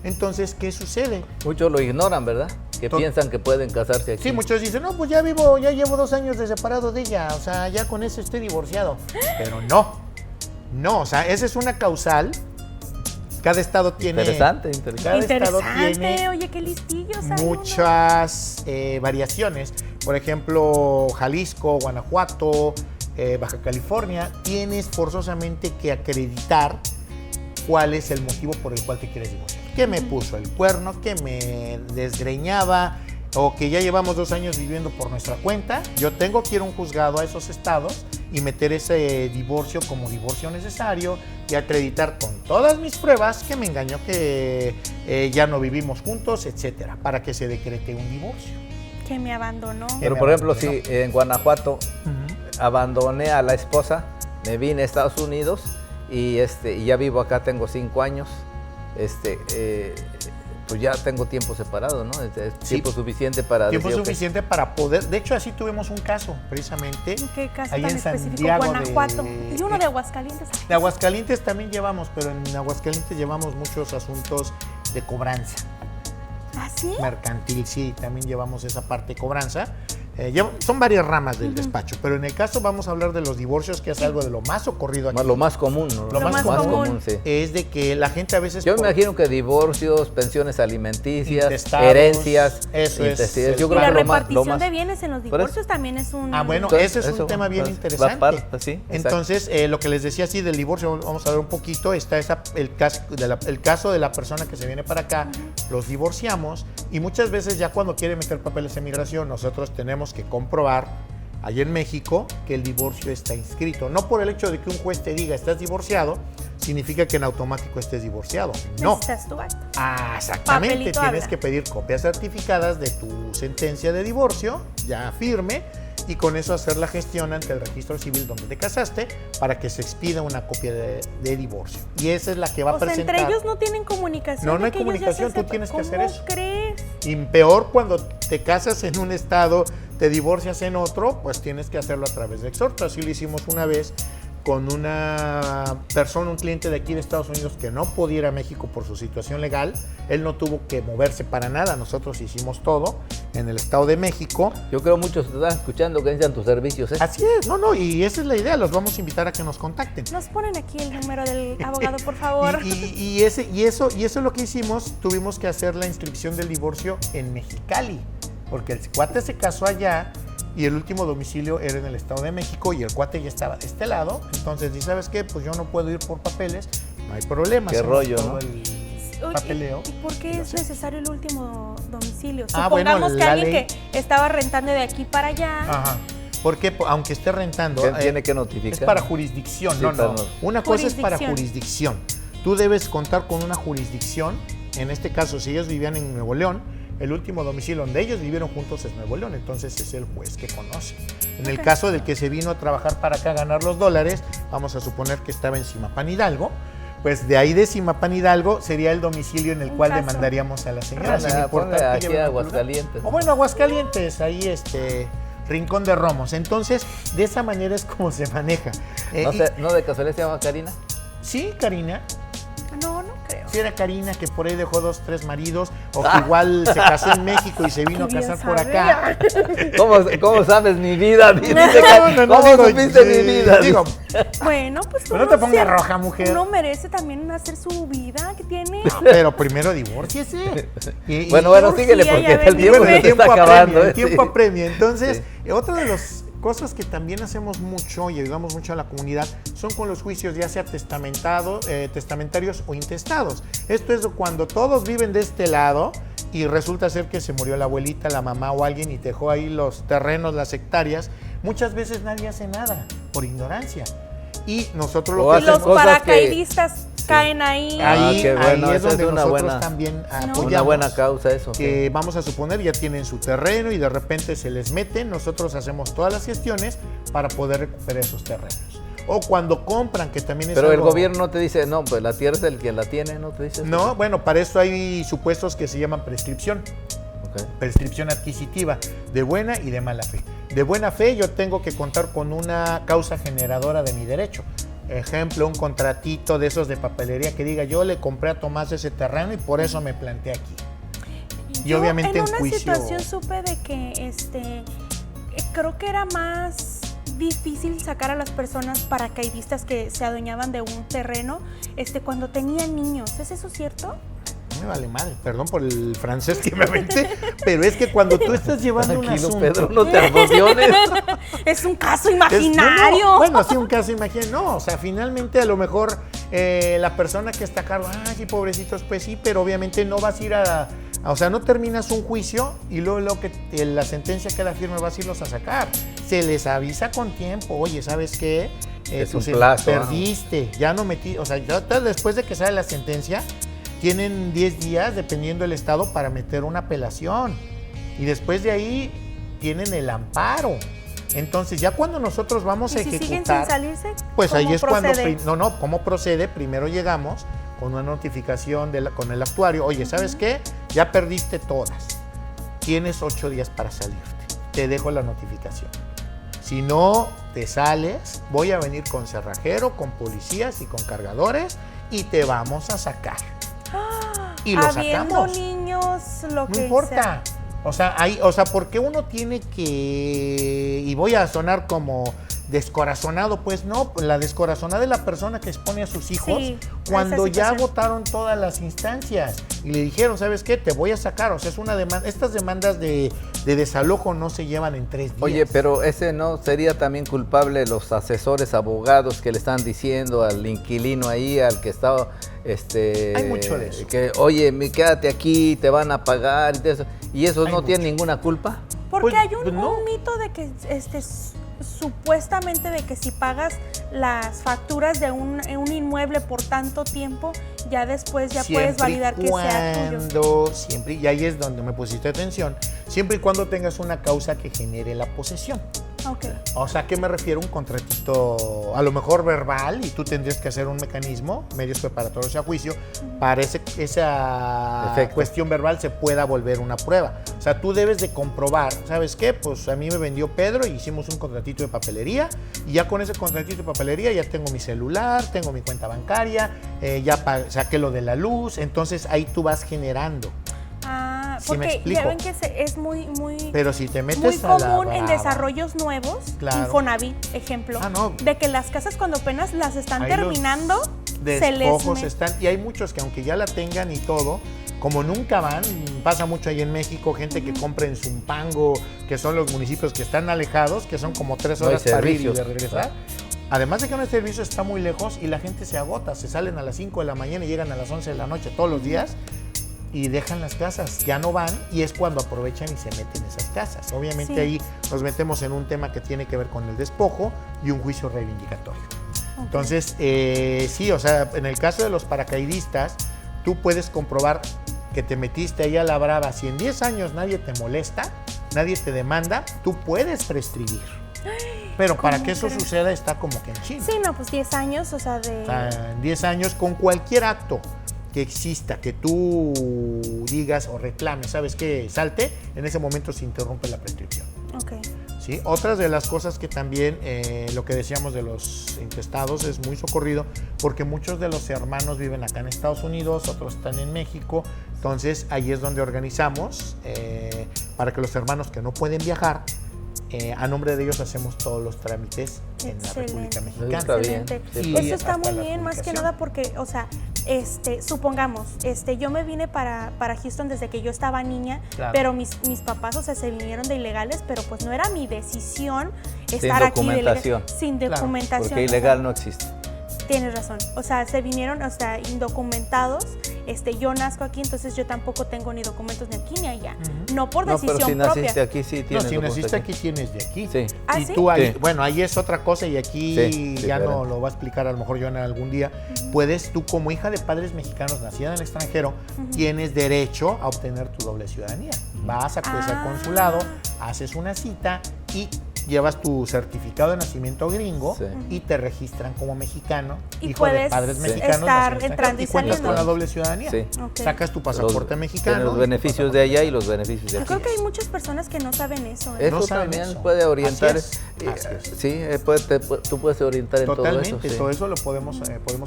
Entonces, ¿qué sucede? Muchos lo ignoran, ¿verdad? Que piensan que pueden casarse aquí. Sí, muchos dicen, no, pues ya llevo 2 años de separado de ella, o sea, ya con eso estoy divorciado. Pero no, o sea, esa es una causal. Cada estado tiene... Interesante. Cada estado tiene oye, qué listillos. muchas variaciones. Por ejemplo, Jalisco, Guanajuato, Baja California, tienes forzosamente que acreditar cuál es el motivo por el cual te quieres divorciar. Que me puso el cuerno, que me desgreñaba, o que ya llevamos 2 años viviendo por nuestra cuenta. Yo tengo que ir a un juzgado a esos estados y meter ese divorcio como divorcio necesario y acreditar con todas mis pruebas que me engañó, que ya no vivimos juntos, etcétera, para que se decrete un divorcio. Que me abandonó. Pero por ejemplo, si en Guanajuato abandoné a la esposa, me vine a Estados Unidos y ya vivo acá, tengo 5 años. Pues ya tengo tiempo separado, ¿no? Es tiempo suficiente para... Tiempo suficiente para poder... De hecho, así tuvimos un caso, precisamente. ¿Qué caso ahí tan en específico? Santiago Guanajuato. Y uno de Aguascalientes. De Aguascalientes también llevamos, pero en Aguascalientes llevamos muchos asuntos de cobranza. ¿Ah, sí? Mercantil, sí, también llevamos esa parte de cobranza. Son varias ramas del despacho, pero en el caso vamos a hablar de los divorcios, que es algo de lo más ocurrido aquí. Lo más común, ¿no? Lo más común sí. Es de que la gente a veces... Yo me imagino que divorcios, pensiones alimenticias, intestados, herencias. Eso es. Yo Y creo la que repartición de bienes en los divorcios también es un... Ah, bueno, entonces, ese es un tema bien interesante. Sí, entonces, lo que les decía así del divorcio, vamos a ver un poquito, está el caso de la persona que se viene para acá, los divorciamos, y muchas veces ya cuando quiere meter papeles en migración, nosotros tenemos que comprobar allá en México que el divorcio está inscrito. No por el hecho de que un juez te diga estás divorciado, significa que en automático estés divorciado. No. Necesitas tu acta. Ah, exactamente. Papelito Tienes habla. que pedir copias certificadas de tu sentencia de divorcio, ya firme, y con eso hacer la gestión ante el registro civil donde te casaste para que se expida una copia de divorcio. Y esa es la que va a presentar. Entre ellos no tienen comunicación. No hay comunicación, tú tienes que hacer eso. ¿Cómo crees? Y peor cuando te casas en un estado, te divorcias en otro, pues tienes que hacerlo a través de exhorto. Así lo hicimos una vez con una persona, un cliente de aquí de Estados Unidos que no podía ir a México por su situación legal. Él no tuvo que moverse para nada, nosotros hicimos todo en el Estado de México. Yo creo muchos te están escuchando que necesitan tus servicios, ¿eh? Así es, y esa es la idea, los vamos a invitar a que nos contacten. Nos ponen aquí el número del abogado, por favor. Y eso es lo que hicimos, tuvimos que hacer la inscripción del divorcio en Mexicali, porque el cuate se casó allá y el último domicilio era en el Estado de México y el cuate ya estaba de este lado. Entonces, ¿y sabes qué? Pues yo no puedo ir por papeles, no hay problema. Qué rollo, ¿no? El papeleo. ¿Y por qué es necesario el último domicilio? Ah, Supongamos bueno, que la alguien ley... que estaba rentando de aquí para allá. Ajá. Porque aunque esté rentando, tiene que notificar. Es para jurisdicción, Sí, no. Una cosa es para jurisdicción. Tú debes contar con una jurisdicción. En este caso, si ellos vivían en Nuevo León, el último domicilio donde ellos vivieron juntos es Nuevo León, entonces es el juez que conoce. En el caso del que se vino a trabajar para acá a ganar los dólares, vamos a suponer que estaba en Zimapán Hidalgo, pues de ahí de Zimapán Hidalgo sería el domicilio en el cual demandaríamos a la señora. Sin importar que aquí a Aguascalientes. O bueno, Aguascalientes, ahí Rincón de Romos. Entonces, de esa manera es como se maneja. ¿No de casualidad se llama Karina? Sí, Karina. No creo. Si era Karina que por ahí dejó 2, 3 maridos, o que igual se casó en México y se vino a casar por acá. ¿Cómo sabes mi vida? ¿Cómo supiste mi vida? Digo, bueno, pues pero no te pongas roja, mujer. Uno merece también hacer su vida que tiene. Pero primero divórciese. Bueno, síguele porque el tiempo se te está acabando. El tiempo apremia. Entonces, otra de las cosas que también hacemos mucho y ayudamos mucho a la comunidad son con los juicios, ya sea testamentarios o intestados. Esto es cuando todos viven de este lado y resulta ser que se murió la abuelita, la mamá o alguien y dejó ahí los terrenos, las hectáreas. Muchas veces nadie hace nada por ignorancia. Y nosotros lo que hacemos... Y los paracaidistas caen ahí. Ahí bueno, es donde nosotros buena, también apoyamos. Una buena causa eso. Que vamos a suponer ya tienen su terreno y de repente se les meten, nosotros hacemos todas las gestiones para poder recuperar esos terrenos. O cuando compran, que también es Pero algo... el gobierno no te dice, no, pues la tierra es el que la tiene, ¿no te dice eso? No, bueno, para eso hay supuestos que se llaman prescripción. Prescripción adquisitiva, de buena y de mala fe. De buena fe yo tengo que contar con una causa generadora de mi derecho. Ejemplo, un contratito de esos de papelería que diga yo le compré a Tomás ese terreno y por eso me planté aquí. Y obviamente en juicio... En una situación supe de que creo que era más difícil sacar a las personas paracaidistas que se adueñaban de un terreno cuando tenían niños. ¿Es eso cierto? Me vale madre, perdón por el francés que me aventé, pero es que cuando tú estás llevando un asunto... Pedro, no te emociones. Es un caso imaginario. Bueno, sí, un caso imaginario. No, o sea, finalmente a lo mejor la persona que está a cargo, sí, pobrecitos, pues sí, pero obviamente no vas a ir o sea, no terminas un juicio y luego que la sentencia queda firme vas a irlos a sacar. Se les avisa con tiempo, oye, ¿sabes qué? Es un plazo. Perdiste, ya no metí, o sea, ya después de que sale la sentencia, tienen 10 días, dependiendo del estado, para meter una apelación. Y después de ahí tienen el amparo. Entonces, ya cuando nosotros vamos a ejecutar, siguen sin salirse, pues ahí es procede? cuando, ¿cómo procede? Primero llegamos con una notificación con el actuario. Oye, ¿sabes qué? Ya perdiste todas. Tienes 8 días para salirte. Te dejo la notificación. Si no te sales, voy a venir con cerrajero, con policías y con cargadores y te vamos a sacar. Y lo sacamos. Niños, lo que no importa. O sea, ¿por qué uno tiene que, y voy a sonar como descorazonado? Pues no, la descorazonada es la persona que expone a sus hijos cuando ya votaron todas las instancias y le dijeron, ¿sabes qué? Te voy a sacar. O sea, es una demanda. Estas demandas de desalojo no se llevan en 3 días. Oye, pero ese no sería también culpable los asesores, abogados que le están diciendo al inquilino ahí, al que estaba, hay mucho de eso. Que, oye, quédate aquí, te van a pagar y esos no tienen ninguna culpa. Porque hay un mito de que supuestamente de que si pagas las facturas de un inmueble por tanto tiempo, ya después puedes validar que sea tuyo. Siempre, y ahí es donde me pusiste atención, siempre y cuando tengas una causa que genere la posesión. Okay. O sea, ¿a qué me refiero? Un contratito a lo mejor verbal y tú tendrías que hacer un mecanismo, medios preparatorios a juicio, para esa cuestión verbal se pueda volver una prueba. O sea, tú debes de comprobar, ¿sabes qué? Pues a mí me vendió Pedro y hicimos un contratito de papelería y ya con ese contratito de papelería ya tengo mi celular, tengo mi cuenta bancaria, ya saqué lo de la luz, entonces ahí tú vas generando. Porque ya ven que es muy pero si te metes muy común en desarrollos nuevos, Infonavit, ejemplo, de que las casas cuando apenas las están ahí terminando, se les están, y hay muchos que aunque ya la tengan y todo, como nunca van, pasa mucho ahí en México, gente que compra en Zumpango, que son los municipios que están alejados, que son como 3 horas para ir y de regresar. Además de que el servicio está muy lejos y la gente se agota, se salen a las 5 de la mañana y llegan a las 11 de la noche todos los días. Y dejan las casas, ya no van y es cuando aprovechan y se meten en esas casas. Obviamente ahí nos metemos en un tema que tiene que ver con el despojo y un juicio reivindicatorio. Entonces, sí, o sea, en el caso de los paracaidistas, tú puedes comprobar que te metiste ahí a la brava. Si en 10 años nadie te molesta, nadie te demanda, tú puedes prescribir. Pero para que eso suceda está como que en China. Sí, no, pues 10 años, o sea, en 10 años con cualquier acto que exista, que tú digas o reclames, ¿sabes qué? Salte, en ese momento se interrumpe la prescripción. Okay. ¿Sí? Otras de las cosas que también, lo que decíamos de los intestados es muy socorrido, porque muchos de los hermanos viven acá en Estados Unidos, otros están en México, entonces ahí es donde organizamos para que los hermanos que no pueden viajar, a nombre de ellos hacemos todos los trámites en la República Mexicana. Está bien. Eso está muy bien, más que nada porque, o sea, supongamos, yo me vine para Houston desde que yo estaba niña, pero mis papás, o sea, se vinieron de ilegales, pero pues no era mi decisión estar aquí sin documentación. Porque ilegal no existe. Tienes razón, o sea, se vinieron, o sea, indocumentados. Yo nazco aquí, entonces yo tampoco tengo ni documentos ni aquí ni allá. No por decisión propia. Pero si naciste aquí, sí tienes. No, si naciste aquí, tienes de aquí. Sí. ¿Ah, y sí? tú ahí, bueno, ahí es otra cosa y aquí ya no lo va a explicar a lo mejor Joana algún día. Puedes, tú como hija de padres mexicanos nacida en el extranjero, tienes derecho a obtener tu doble ciudadanía. Vas a al consulado, haces una cita y llevas tu certificado de nacimiento gringo y te registran como mexicano, y hijo de padres mexicanos, estar entrando y cuentas con la doble ciudadanía. Sí. Sacas tu pasaporte mexicano. Los beneficios de allá y los beneficios de aquí. Yo creo que hay muchas personas que no saben eso. Eso no también puede orientar. Así es. Sí, tú puedes orientar en totalmente, todo eso. Todo eso lo podemos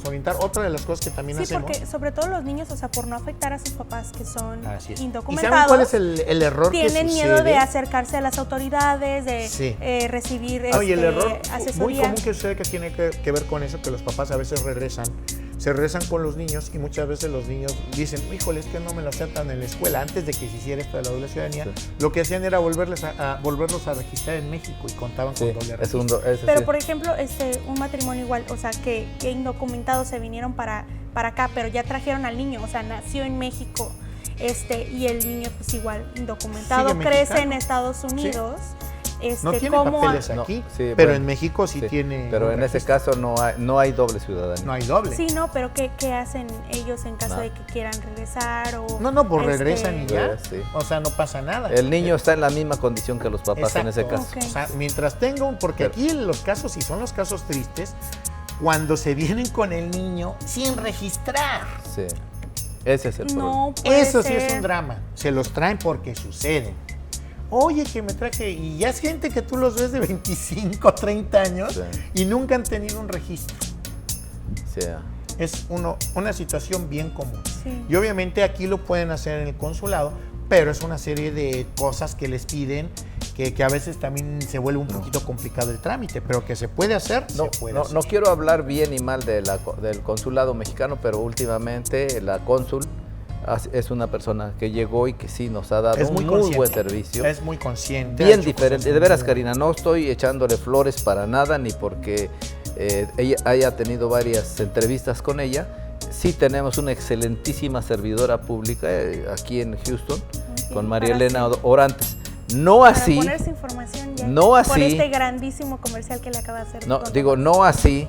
orientar. Otra de las cosas que también hacemos. Sí, porque sobre todo los niños, o sea, por no afectar a sus papás que son indocumentados. ¿Y saben cuál es el error que sucede? Tienen miedo de acercarse a las autoridades, de recibir y el error asesoría. muy común que sucede que tiene que ver con eso, que los papás a veces se regresan con los niños y muchas veces los niños dicen, híjole, es que no me lo aceptan en la escuela. Antes de que se hiciera esto de la doble ciudadanía, lo que hacían era volverlos a registrar en México y contaban con doble registro. Pero por ejemplo, un matrimonio igual, o sea, que indocumentados se vinieron para acá, pero ya trajeron al niño, o sea, nació en México, y el niño pues igual indocumentado, crece en Estados Unidos. No tiene papeles aquí, sí, pero en México sí tiene. Pero en ese caso no hay doble ciudadanía. No hay doble. Sí, no, pero ¿qué hacen ellos en caso de que quieran regresar? No, pues regresan y ya. Sí. O sea, no pasa nada. El niño está en la misma condición que los papás. Exacto. En ese caso. Okay. O sea, mientras tenga porque aquí los casos, y son los casos tristes, cuando se vienen con el niño sin registrar. Sí. Ese es el problema. Eso sí es un drama. Se los traen porque suceden. Oye, que me traje, y ya es gente que tú los ves de 25, 30 años y nunca han tenido un registro. Sí. Es una situación bien común. Sí. Y obviamente aquí lo pueden hacer en el consulado, pero es una serie de cosas que les piden que a veces también se vuelve un poquito complicado el trámite, pero que se puede hacer, No quiero hablar bien y mal del consulado mexicano, pero últimamente la cónsul es una persona que llegó y que sí nos ha dado un muy buen servicio. Es muy consciente. Bien diferente. De veras, Karina, no estoy echándole flores para nada, ni porque ella haya tenido varias entrevistas con ella. Sí tenemos una excelentísima servidora pública aquí en Houston, con María Elena Orantes. No así. Para poner esa información ya. No así. Por este grandísimo comercial que le acaba de hacer. No, digo, no así.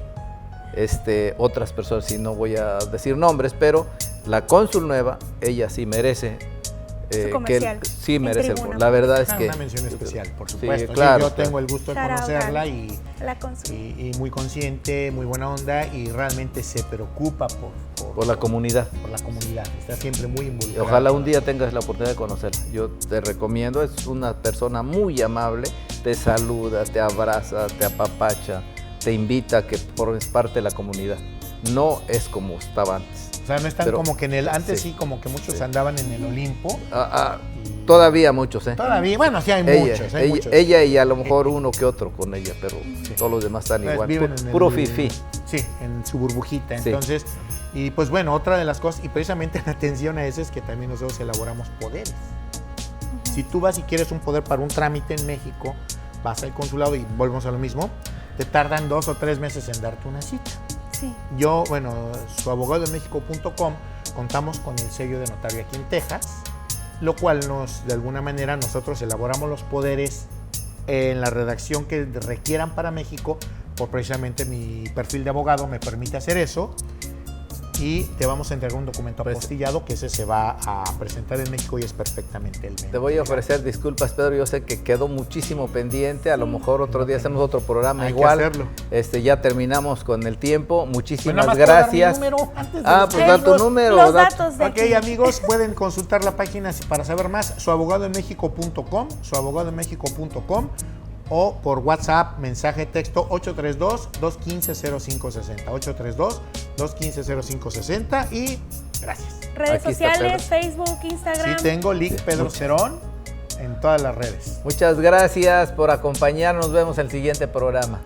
Otras personas, y no voy a decir nombres, pero la cónsul nueva, ella sí merece. Sí merece. La verdad es que. Una mención especial, por supuesto. Sí, claro, yo tengo el gusto de conocerla y muy consciente, muy buena onda y realmente se preocupa por la comunidad. Por la comunidad. Está siempre muy involucrada. Ojalá un día tengas la oportunidad de conocerla. Yo te recomiendo, es una persona muy amable, te saluda, te abraza, te apapacha, te invita a que formes parte de la comunidad. No es como estaba antes. O sea, no están como que antes sí, como que muchos andaban en el Olimpo. Todavía muchos, Todavía, bueno, sí hay muchos. Ella y a lo mejor uno que otro con ella, pero todos los demás están igual. Puro fifí. Sí, en su burbujita. Entonces, y pues bueno, otra de las cosas, y precisamente en atención a eso es que también nosotros elaboramos poderes. Si tú vas y quieres un poder para un trámite en México, vas al consulado y volvemos a lo mismo, te tardan 2 o 3 meses en darte una cita. Sí. Yo, suabogadoenmexico.com, contamos con el sello de notario aquí en Texas, lo cual de alguna manera nosotros elaboramos los poderes en la redacción que requieran para México, por precisamente mi perfil de abogado me permite hacer eso. Y te vamos a entregar un documento apostillado que ese se va a presentar en México y es perfectamente el mismo. Te voy a ofrecer disculpas, Pedro, yo sé que quedó muchísimo pendiente, a lo mejor otro día hacemos otro programa. Hay igual. Que hacerlo. Ya terminamos con el tiempo, muchísimas gracias. Dar mi número antes de pues da tu número. Los datos de aquí. Amigos, pueden consultar la página para saber más, suabogadoenmexico.com, o por WhatsApp, mensaje texto 832-215-0560. 832-215-0560 y gracias. Redes sociales, Facebook, Instagram. Sí, tengo Lic Pedro Cerón en todas las redes. Muchas gracias por acompañarnos. Nos vemos en el siguiente programa.